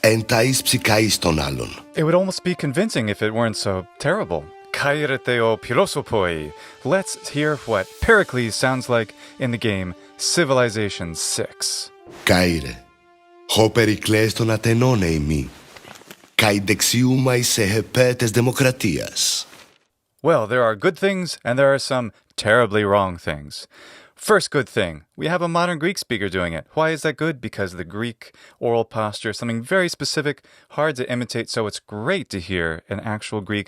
ενtais ψυχαείς τον άλλον. It would almost be convincing if it weren't so terrible. Kairete o pilosopoi. Let's hear what Pericles sounds like in the game Civilization VI. Κάηρε, ο Περικλές των Ατενών ειμί, καί δεξιούμα εις εχεπέτες δημοκρατίας. Well, there are good things and there are some terribly wrong things. First good thing, we have a modern Greek speaker doing it. Why is that good? Because the Greek oral posture is something very specific, hard to imitate, so it's great to hear an actual Greek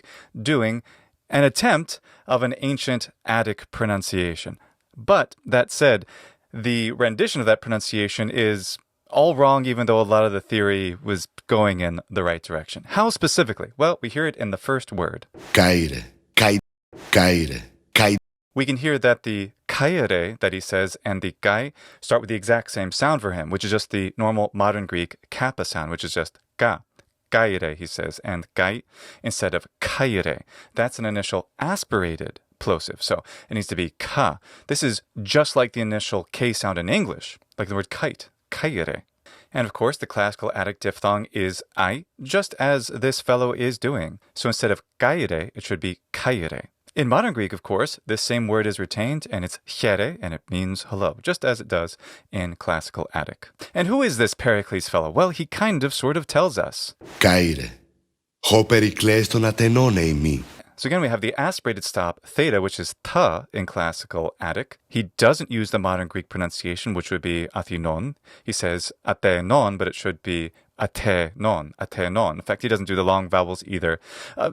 doing an attempt of an ancient Attic pronunciation. But, that said, the rendition of that pronunciation is all wrong, even though a lot of the theory was going in the right direction. How specifically? Well, we hear it in the first word. Κάηρε, κάηρε. We can hear that the kaire that he says and the gai start with the exact same sound for him, which is just the normal modern Greek kappa sound, which is just ga. Gaire, he says, and gai instead of kaire. That's an initial aspirated plosive, so it needs to be ka. This is just like the initial k sound in English, like the word kite, kaire. And of course, the classical Attic diphthong is ai, just as this fellow is doing. So instead of gaire, it should be kaire. In modern Greek, of course, this same word is retained, and it's here, and it means hello, just as it does in classical Attic. And who is this Pericles fellow? Well, he kind of sort of tells us. Κάηρε, ο Περικλές των Ατενών ειμί. So again, we have the aspirated stop, theta, which is ta in classical Attic. He doesn't use the modern Greek pronunciation, which would be athinon. He says atenon, but it should be atenon, atenon. In fact, he doesn't do the long vowels either.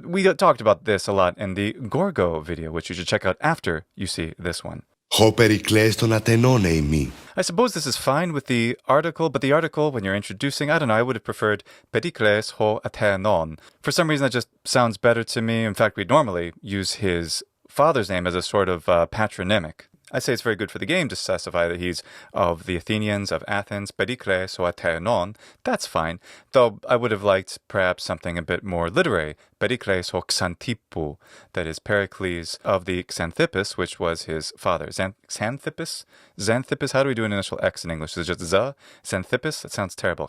We talked about this a lot in the Gorgo video, which you should check out after you see this one. Ο Περικλές των Ατενών ειμί. I suppose this is fine with the article, but the article, when you're introducing, I don't know, I would have preferred Pericles ho atenon. For some reason, that just sounds better to me. In fact, we'd normally use his father's name as a sort of patronymic. I'd say it's very good for the game to specify that he's of the Athenians, of Athens, Pericles ho atenon. That's fine, though I would have liked perhaps something a bit more literary. Pericles ho Xantippou, that is Pericles of the Xanthippus, which was his father. Xanthippus? Xanthippus? How do we do an initial X in English? Is it just Z? Xanthippus? That sounds terrible.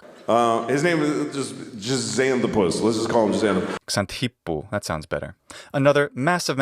His name is just Xanthipus. Let's just call him Xanthipus. Xantippou. That sounds better. Another massive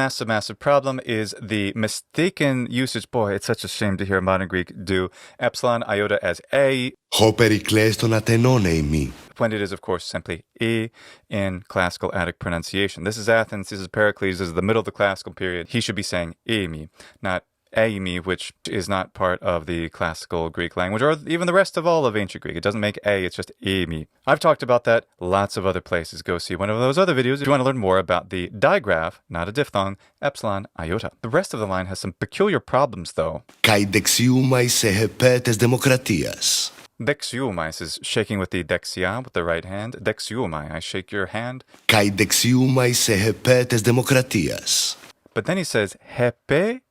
problem is the mistaken usage. Boy, it's such a shame to hear modern Greek do epsilon iota as a. Ο Περικλές των Ατενών ειμί. When it is, of course, simply e in classical Attic pronunciation. This is Athens, this is Pericles, this is the middle of the classical period. He should be saying eimi, not eimi, which is not part of the classical Greek language, or even the rest of all of ancient Greek. It doesn't make a, it's just eimi. I've talked about that lots of other places. Go see one of those other videos if you want to learn more about the digraph, not a diphthong, epsilon iota. The rest of the line has some peculiar problems, though. Καί δεξιούμα εις εχεπέτες δημοκρατίας. Dexiumai is shaking with the dexia, with the right hand. Dexiumai, I shake your hand. Καί δεξιούμα εις εχεπέτες δημοκρατίας. But then he says, hepe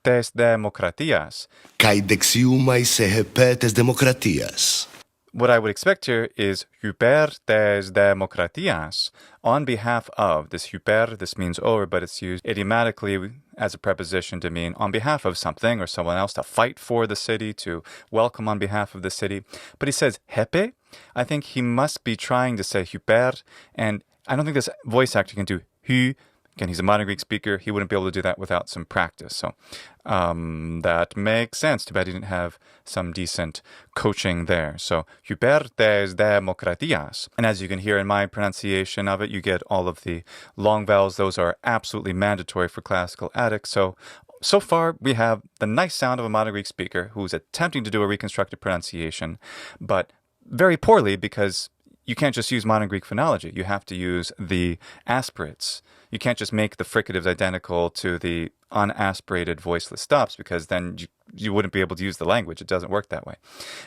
tes demokratias. Καί δεξιούμα εις εχεπέτες δημοκρατίας. What I would expect here is hyper tes demokratias, on behalf of. This hyper, this means over, but it's used idiomatically as a preposition to mean on behalf of something or someone else, to fight for the city, to welcome on behalf of the city. But he says hepe. I think he must be trying to say hyper, and I don't think this voice actor can do hy. Again, he's a modern Greek speaker. He wouldn't be able to do that without some practice. So that makes sense. Too bad he didn't have some decent coaching there. So, hyper tes demokratias. And as you can hear in my pronunciation of it, you get all of the long vowels. Those are absolutely mandatory for classical Attic. So far, we have the nice sound of a modern Greek speaker who's attempting to do a reconstructed pronunciation, but very poorly because you can't just use modern Greek phonology. You have to use the aspirates. You can't just make the fricatives identical to the unaspirated voiceless stops, because then you wouldn't be able to use the language. It doesn't work that way.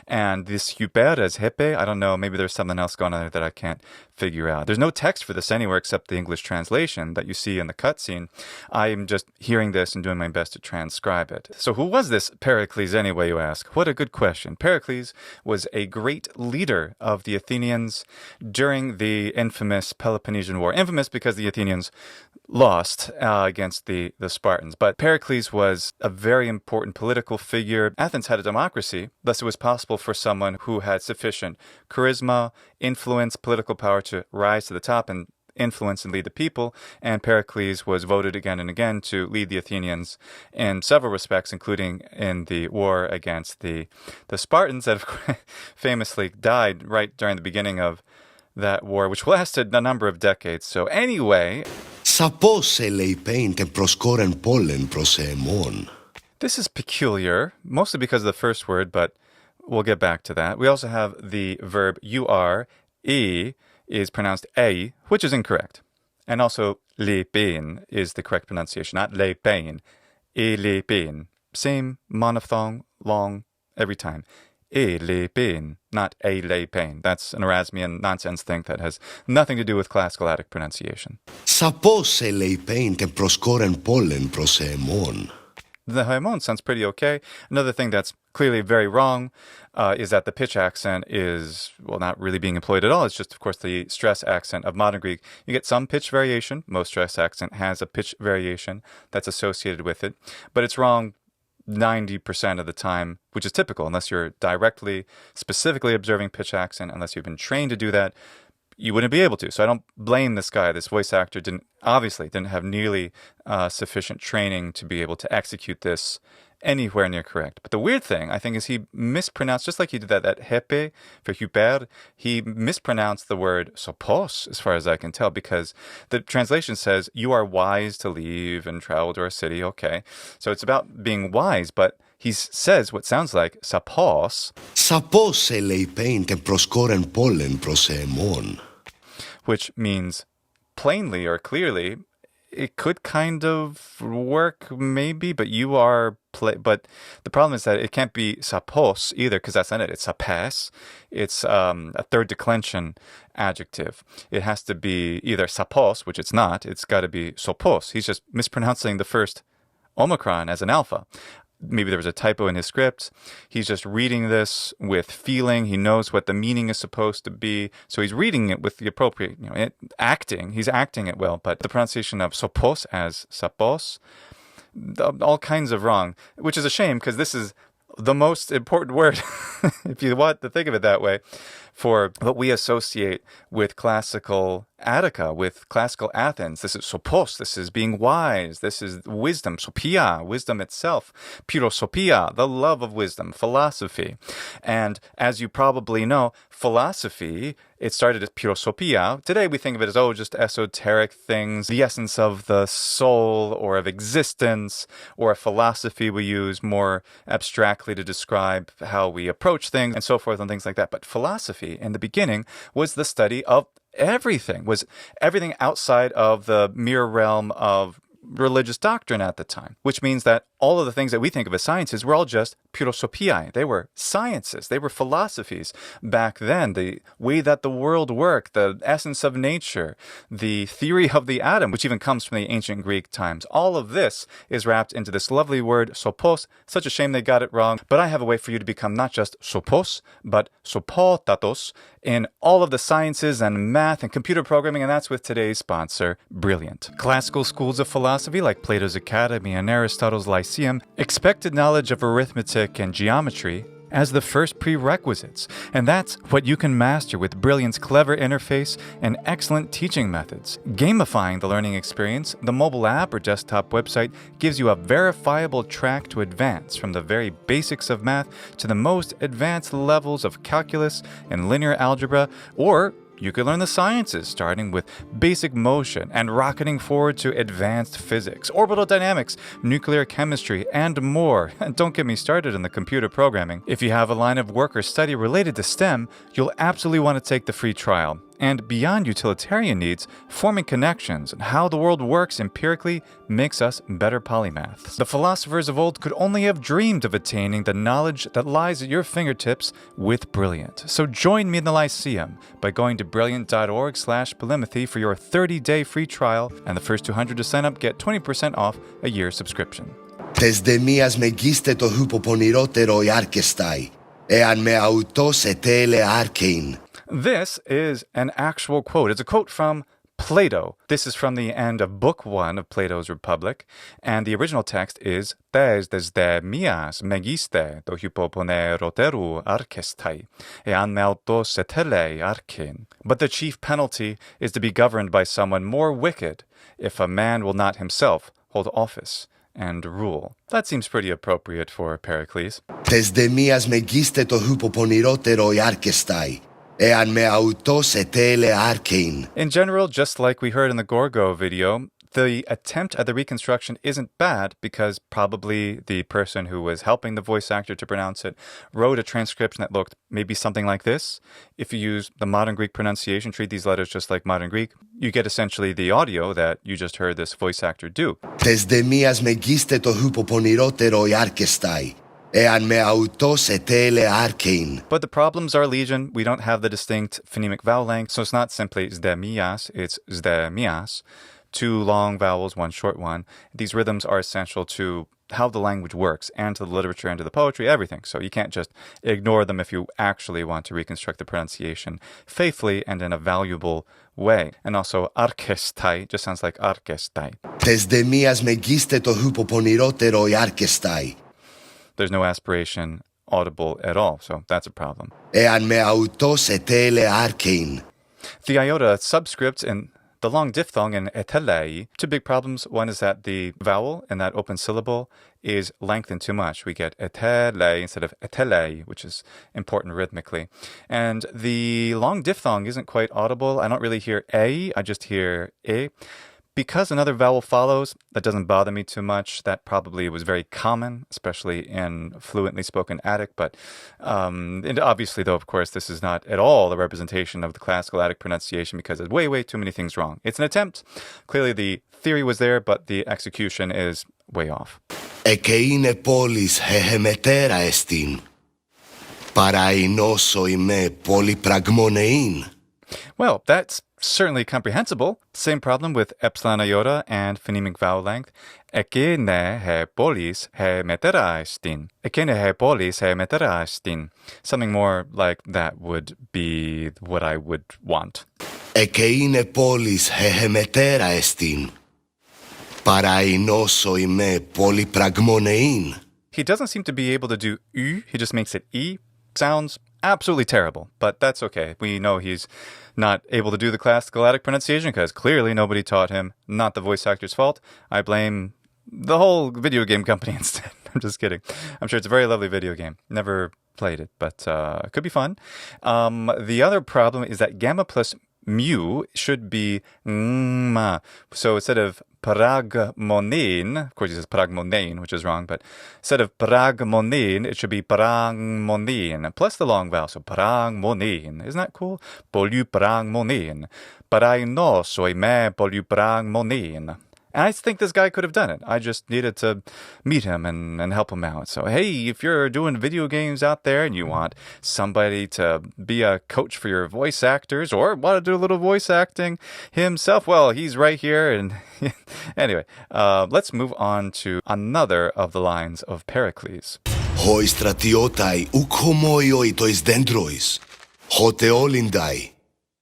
And this hyper as hepe, I don't know, maybe there's something else going on there that I can't figure out. There's no text for this anywhere except the English translation that you see in the cutscene. I'm just hearing this and doing my best to transcribe it. So who was this Pericles anyway, you ask? What a good question. Pericles was a great leader of the Athenians during the infamous Peloponnesian War. Infamous because the Athenians lost against the Spartans. But Pericles was a very important political political figure. Athens had a democracy, thus it was possible for someone who had sufficient charisma, influence, political power to rise to the top and influence and lead the people, and Pericles was voted again and again to lead the Athenians in several respects, including in the war against the Spartans that famously died right during the beginning of that war, which lasted a number of decades. So anyway... Σαπώς ελεηπέν και προσκόρεν πόλεν προς εμόν. This is peculiar, mostly because of the first word, but we'll get back to that. We also have the verb you are, e, is pronounced ei, which is incorrect. And also lepein is the correct pronunciation, not lepein. E lepein. Same monophthong, long, every time. E lepein, not a lepein. That's an Erasmian nonsense thing that has nothing to do with classical Attic pronunciation. Σαπώς ελεηπέν και προσκόρεν πόλεν προς εμόν. The haemon sounds pretty okay. Another thing that's clearly very wrong is that the pitch accent is, well, not really being employed at all. It's just, of course, the stress accent of modern Greek. You get some pitch variation. Most stress accent has a pitch variation that's associated with it. But it's wrong 90% of the time, which is typical, unless you're directly, specifically observing pitch accent, unless you've been trained to do that. You wouldn't be able to. So I don't blame this guy. This voice actor obviously didn't have nearly sufficient training to be able to execute this anywhere near correct. But the weird thing, I think, is he mispronounced, just like he did that hepe for hyper, he mispronounced the word sopos, as far as I can tell, because the translation says, you are wise to leave and travel to our city. Okay. So it's about being wise, but he says what sounds like sapos. Σαπώς ελεηπέν και προσκόρεν πόλεν προς εμόν. Which means plainly or clearly. It could kind of work maybe, but you are... But the problem is that it can't be sapos either, because that's not it. It's sapes. It's a third declension adjective. It has to be either sapos, which it's not. It's got to be sopos. He's just mispronouncing the first omicron as an alpha. Maybe there was a typo in his script. He's just reading this with feeling. He knows what the meaning is supposed to be. So he's reading it with the appropriate, acting. He's acting it well. But the pronunciation of sopos as sapos, all kinds of wrong, which is a shame because this is the most important word, if you want to think of it that way, for what we associate with classical Attica, with classical Athens. This is sopos, this is being wise, this is wisdom, sophia, wisdom itself, pyrosophia, the love of wisdom, philosophy. And as you probably know, philosophy, it started as pyrosophia. Today we think of it as, just esoteric things, the essence of the soul or of existence, or a philosophy we use more abstractly to describe how we approach things and so forth and things like that. But philosophy in the beginning was the study of everything, was everything outside of the mere realm of religious doctrine at the time, which means that all of the things that we think of as sciences were all just pyrosophiae. They were sciences. They were philosophies back then. The way that the world worked, the essence of nature, the theory of the atom, which even comes from the ancient Greek times. All of this is wrapped into this lovely word sopos. Such a shame they got it wrong. But I have a way for you to become not just sopos, but sopotatos in all of the sciences and math and computer programming, and that's with today's sponsor, Brilliant. Classical schools of philosophy like Plato's Academy and Aristotle's Lyceum expected knowledge of arithmetic and geometry as the first prerequisites, and that's what you can master with Brilliant's clever interface and excellent teaching methods. Gamifying the learning experience, the mobile app or desktop website gives you a verifiable track to advance from the very basics of math to the most advanced levels of calculus and linear algebra, or you could learn the sciences, starting with basic motion and rocketing forward to advanced physics, orbital dynamics, nuclear chemistry, and more. And don't get me started on the computer programming. If you have a line of work or study related to STEM, you'll absolutely want to take the free trial. And beyond utilitarian needs, forming connections and how the world works empirically makes us better polymaths. The philosophers of old could only have dreamed of attaining the knowledge that lies at your fingertips with Brilliant. So join me in the Lyceum by going to brilliant.org/polýMATHY for your 30-day free trial, and the first 200 to sign up get 20% off a year subscription. Τες δεμίας μεγίστε το χούπο πονηρότερο η άρκεστάι, εάν με αουτός ετέλε άρκειν. This is an actual quote. It's a quote from Plato. This is from the end of Book 1 of Plato's Republic, and the original text is «Tes desde mias megiste to hypopone roteru archestai, ean meltos etele archen». But the chief penalty is to be governed by someone more wicked if a man will not himself hold office and rule. That seems pretty appropriate for Pericles. Tes de mias megiste to hypoponiroteroi archestai, ean me autos etele archein. In general, just like we heard in the Gorgo video, the attempt at the reconstruction isn't bad because probably the person who was helping the voice actor to pronounce it wrote a transcription that looked maybe something like this. If you use the modern Greek pronunciation, treat these letters just like modern Greek, you get essentially the audio that you just heard this voice actor do. Tes de mias megiste to hypoponiroteroi archestai, ean me autos etele archein. But the problems are legion. We don't have the distinct phonemic vowel length, so it's not simply zdemias, it's zdemias. 2 long vowels, 1 short one. These rhythms are essential to how the language works and to the literature and to the poetry, everything. So you can't just ignore them if you actually want to reconstruct the pronunciation faithfully and in a valuable way. And also archestai just sounds like archestai. Tes de mias megiste to hypoponiroteroi archestai. There's no aspiration audible at all, so that's a problem. Ean me autos etele archein. The iota subscripts in the long diphthong in etelei, 2 big problems. One is that the vowel in that open syllable is lengthened too much. We get etelei instead of etelei, which is important rhythmically. And the long diphthong isn't quite audible. I don't really hear a, I just hear e. Because another vowel follows, that doesn't bother me too much. That probably was very common, especially in fluently spoken Attic. But and obviously, though, of course, this is not at all a representation of the classical Attic pronunciation because there's way, way too many things wrong. It's an attempt. Clearly, the theory was there, but the execution is way off. Ekeine polis hehemetera estin. Parainoso ime polypragmonein. Well, that's certainly comprehensible. Same problem with epsilon iota and phonemic vowel length. Ekene he polis he metera estin. Ekene he polis he metera estin. Something more like that would be what I would want. Ekeine polis hehemetera estin. Parainoso ime polypragmonein. He doesn't seem to be able to do U. He just makes it E. Sounds absolutely terrible, but that's okay. We know he's not able to do the classical Attic pronunciation because clearly nobody taught him. Not the voice actor's fault. I blame the whole video game company instead. I'm just kidding. I'm sure it's a very lovely video game. Never played it, but it could be fun. The other problem is that gamma plus mu should be ma. So instead of pragmonein, of course he says pragmonein, which is wrong, but instead of pragmonein, it should be pragmonein, plus the long vowel, so pragmonein. Isn't that cool? Polýpragmonein. Parainoso me polýpragmonein. And I think this guy could have done it. I just needed to meet him and help him out. So, hey, if you're doing video games out there and you want somebody to be a coach for your voice actors or want to do a little voice acting himself, well, he's right here. And anyway, let's move on to another of the lines of Pericles. Hoi stratiotai uk homoioi tois dendrois. Hote olindai,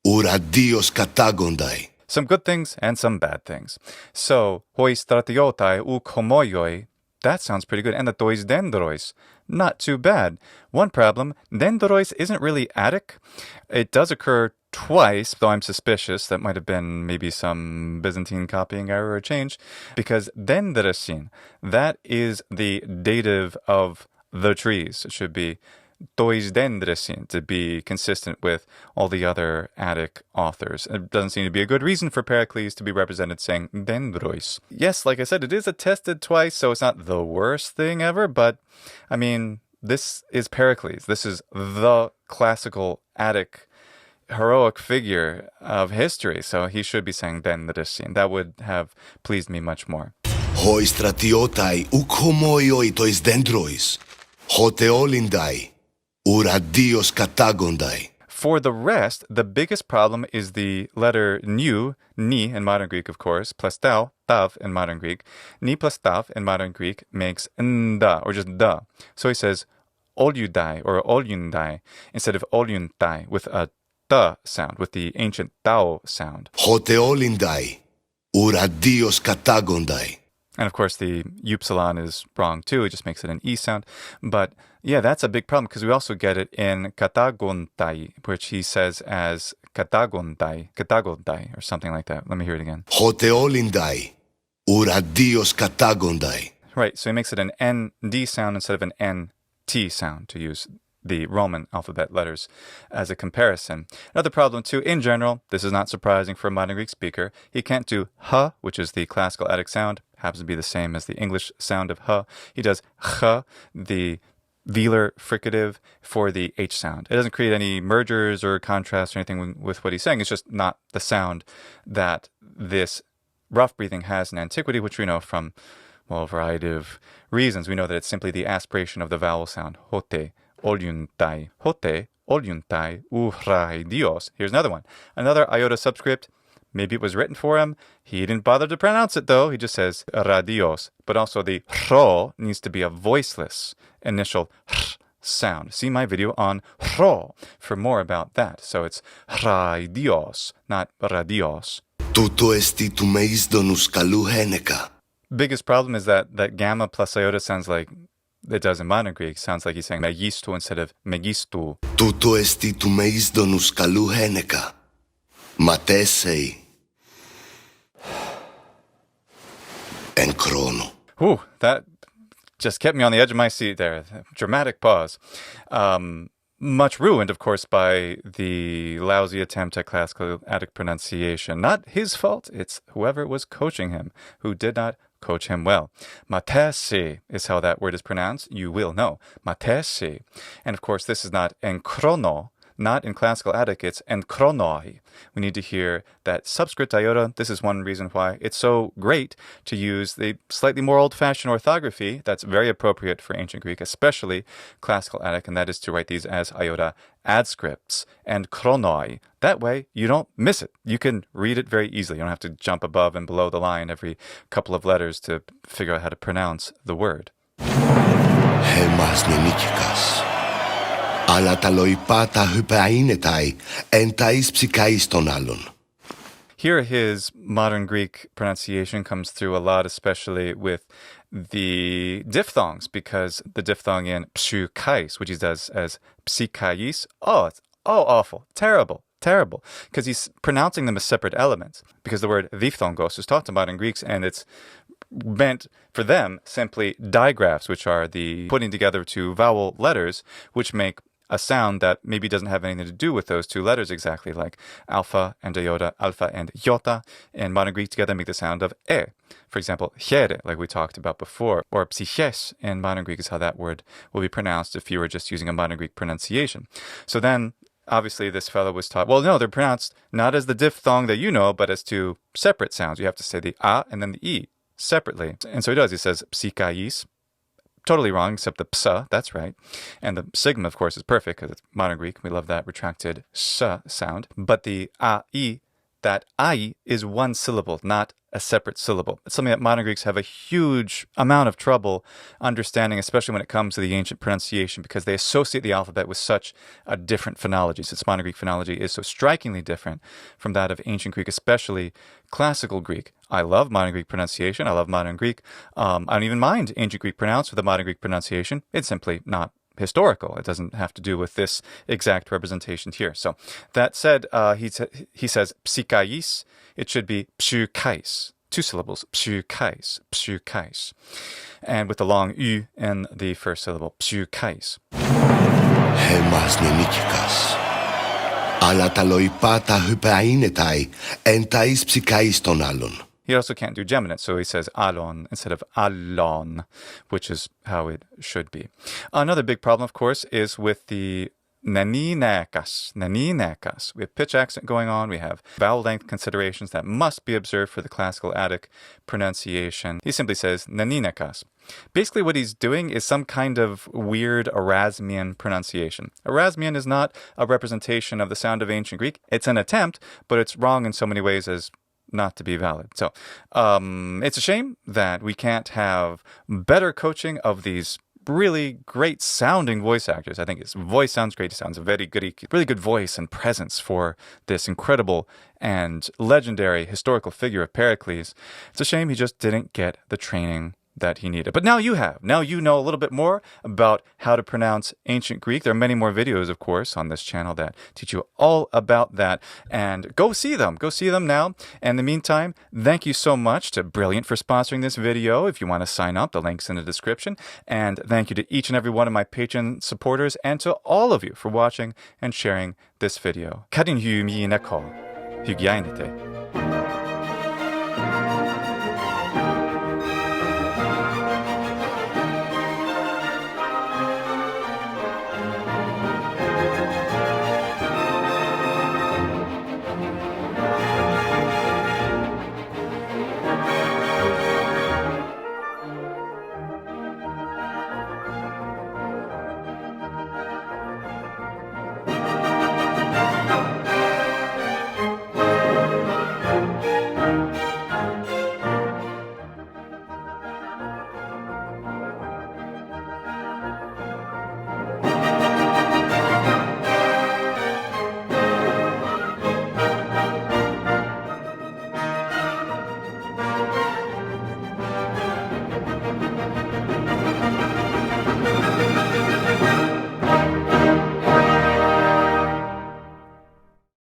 ura dios katagondai. Some good things and some bad things. So, hoi stratiotai uk homoioi, that sounds pretty good. And the tois dendrois, not too bad. One problem, dendrois isn't really Attic. It does occur twice, though I'm suspicious that might have been maybe some Byzantine copying error or change, because dendresin, that is the dative of the trees. It should be tois dendresin to be consistent with all the other Attic authors. It doesn't seem to be a good reason for Pericles to be represented saying dendrois. Yes, like I said, it is attested twice, so it's not the worst thing ever, but I mean, this is Pericles. This is the classical Attic heroic figure of history, so he should be saying dendresin. That would have pleased me much more. Hoi stratiotai uk homoioi tois dendrois. Hote olindai. Ura dios katagondai. For the rest, the biggest problem is the letter nu, ni in modern Greek, of course, plus tau, tav in modern Greek. Ni plus tav in modern Greek makes nda, or just da. So he says olyudai or olyundai instead of olyuntai with a th sound, with the ancient Tao sound. Hoteolindai, ura dios katagondai. And of course, the upsilon is wrong too. It just makes it an E sound. But yeah, that's a big problem because we also get it in katagontai, which he says as katagontai, or something like that. Let me hear it again. Hoteolindai, ura dios katagondai. Right, so he makes it an ND sound instead of an NT sound, to use the Roman alphabet letters as a comparison. Another problem too, in general, this is not surprising for a modern Greek speaker. He can't do h, which is the classical Attic sound, happens to be the same as the English sound of h. He does ch, the velar fricative, for the H sound. It doesn't create any mergers or contrasts or anything with what he's saying. It's just not the sound that this rough breathing has in antiquity, which we know from, well, a variety of reasons. We know that it's simply the aspiration of the vowel sound, hote, oliuntai, hote, oliuntai, uhrai dios. Here's another one. Another iota subscript. Maybe it was written for him. He didn't bother to pronounce it, though. He just says radios. But also the ro needs to be a voiceless initial sound. See my video on ro for more about that. So it's radios, not radios. Tuto esti tu meis donus kalu heneka. Biggest problem is that gamma plus iota sounds like it does in modern Greek. Sounds like he's saying megistu instead of megistu. Tuto esti tu meis donus kalu heneka. Matesei. And chrono. Ooh, that just kept me on the edge of my seat there. Dramatic pause. Much ruined, of course, by the lousy attempt at classical Attic pronunciation. Not his fault. It's whoever was coaching him who did not coach him well. Matesi is how that word is pronounced. You will know. Matesi. And of course, this is not en chrono, not in classical Attic, it's en chronoi. We need to hear that subscript iota. This is one reason why it's so great to use the slightly more old-fashioned orthography that's very appropriate for ancient Greek, especially classical Attic, and that is to write these as iota adscripts and chronoi. That way, you don't miss it. You can read it very easily. You don't have to jump above and below the line every couple of letters to figure out how to pronounce the word. Hemas nenikikas. Αλλά τα λοϊπά τα hypaenetai en tais psychais ton allon. Here his modern Greek pronunciation comes through a lot, especially with the diphthongs, because the diphthong in psychais, which he does as psychais, it's awful, terrible, because he's pronouncing them as separate elements, because the word diphthongos is taught to modern Greeks, and it's meant for them simply digraphs, which are the putting together two vowel letters, which make a sound that maybe doesn't have anything to do with those two letters exactly, like alpha and iota, alpha and iota, and modern Greek together make the sound of e. For example, here, like we talked about before, or psyches in modern Greek is how that word will be pronounced if you were just using a modern Greek pronunciation. So then, obviously, this fellow was taught, well, no, they're pronounced not as the diphthong that you know, but as two separate sounds. You have to say the a and then the e separately. And so he does. He says psychais. Totally wrong, except the psa, that's right. And the sigma, of course, is perfect because it's modern Greek. We love that retracted s sound. But the ai, that ai is one syllable, not a separate syllable. It's something that modern Greeks have a huge amount of trouble understanding, especially when it comes to the ancient pronunciation, because they associate the alphabet with such a different phonology. Since modern Greek phonology is so strikingly different from that of ancient Greek, especially classical Greek. I love modern Greek pronunciation. I love modern Greek. I don't even mind ancient Greek pronounced with a modern Greek pronunciation. It's simply not historical. It doesn't have to do with this exact representation here. So that said, he says psychais. It should be psychais. Two syllables, psychais, psychais. And with the long u in the first syllable, psychais. Hemas nenikikas. Αλλά τα λοϊπά τα hypaenetai en tais psychais ton allon. He also can't do geminate, so he says alon instead of allon, which is how it should be. Another big problem, of course, is with the naninekas. We have pitch accent going on. We have vowel length considerations that must be observed for the classical Attic pronunciation. He simply says naninekas. Basically, what he's doing is some kind of weird Erasmian pronunciation. Erasmian is not a representation of the sound of ancient Greek. It's an attempt, but it's wrong in so many ways as not to be valid. So it's a shame that we can't have better coaching of these really great sounding voice actors. I think his voice sounds great. He sounds a very good, really good voice and presence for this incredible and legendary historical figure of Pericles. It's a shame he just didn't get the training that he needed. But now you have. Now you know a little bit more about how to pronounce ancient Greek. There are many more videos, of course, on this channel that teach you all about that. And go see them. Go see them now. And in the meantime, thank you so much to Brilliant for sponsoring this video. If you want to sign up, the link's in the description. And thank you to each and every one of my Patreon supporters and to all of you for watching and sharing this video. Karin hygienete.